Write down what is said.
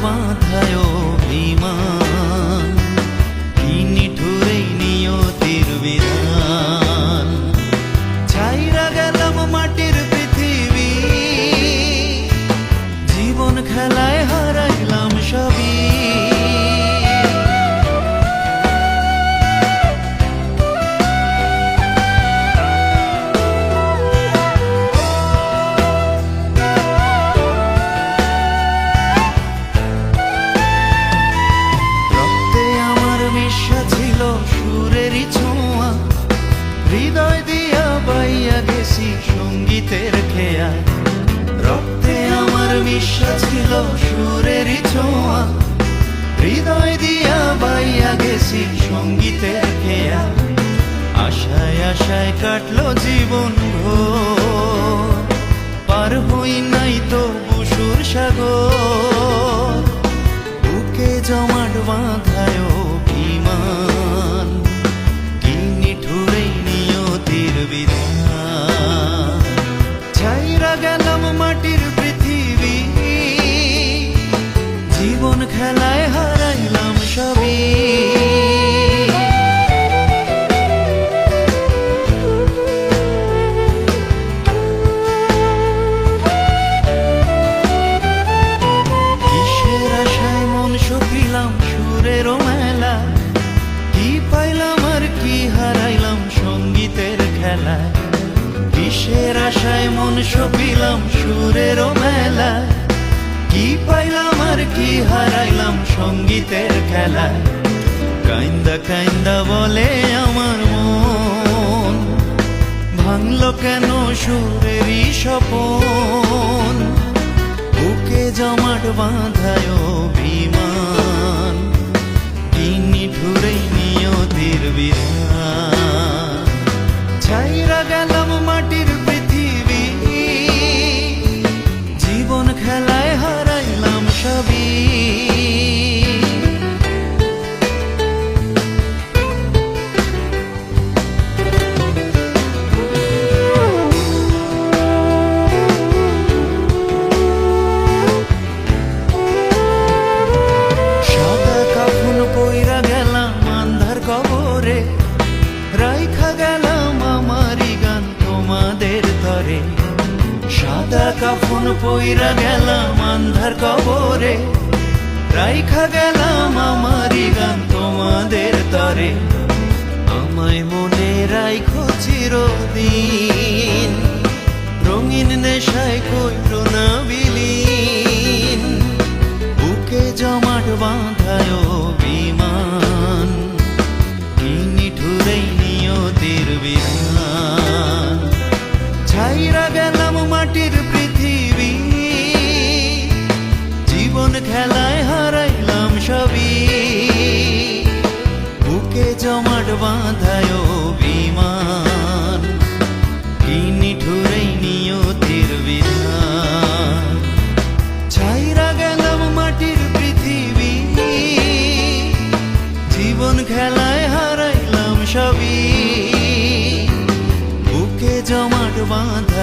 বাঁধায় অভিমান, কি নিঠুরেই নিয়তির বিধান। ছাইরা গেলাম মাটির পৃথিবী, জীবন খেলায় হারাইলাম সবই। ছিল সুরেরই ছোঁয়া, হৃদয় দিয়া বাইয়া গেছি সঙ্গীতের খেয়া। রক্তে আমার বিশ্বাস ছিল সুরেরই ছোঁয়া, হৃদয় দিয়া বাইয়া গেছি সঙ্গীতের খেয়া। আশায় আশায় কাটলো জীবন ভোর, পার হই নাই তো বুসুর সাগর। বুকে জমাট বাঁধায় অভিমান, কি নিঠুরেই নিয়তির বিধান। ছাইরা গেলাম মাটির পৃথিবী, জীবন খেলায় হারাইলাম সবই। সুরেরও মেলা, কি পাইলাম আর কি হারাইলাম সঙ্গীতের খেলায়। কিসের আশায় মন সপিলাম সুরেরও মেলা, কি পাইলাম আর কি হারাইলাম সঙ্গীতের খেলায়। কাইন্দা কাইন্দা বলে আমার মন, ভাঙলো কেন সুরেরই স্বপন। বুকে জমাট বাঁধায় অভিমান, কি নিঠুরেই নিয়তির বিধান। ছাইরা গেলাম মাটির পৃথিবী, জীবন খেলায় হারাইলাম সবই। রাইখা গেলাম আমারি গান তোমাদের তরে, সাদা কাফন পইরা গেলাম আন্ধার কবরে। রাইখা গেলাম আমারি গান তোমাদের তরে, আমায় মনে রাইখো চিরদিন। রঙিন নেশায় কইরো না বিলীন, বুকে জমাট বাঁধায় অভিমান, কি নিঠুরেই নিয়তির বিধান। ছাইরা গেলাম মাটির পৃথিবী, জীবন খেলায় হারাইলাম সবই। বুকে জমাট বাঁধায় অভিমান, কি নিঠুরেই নিয়তির বিধান। ছাইরা গেলাম মাটির পৃথিবী, জীবন খেলায় হারাইলাম সবই। বুকে জমাট বাঁধা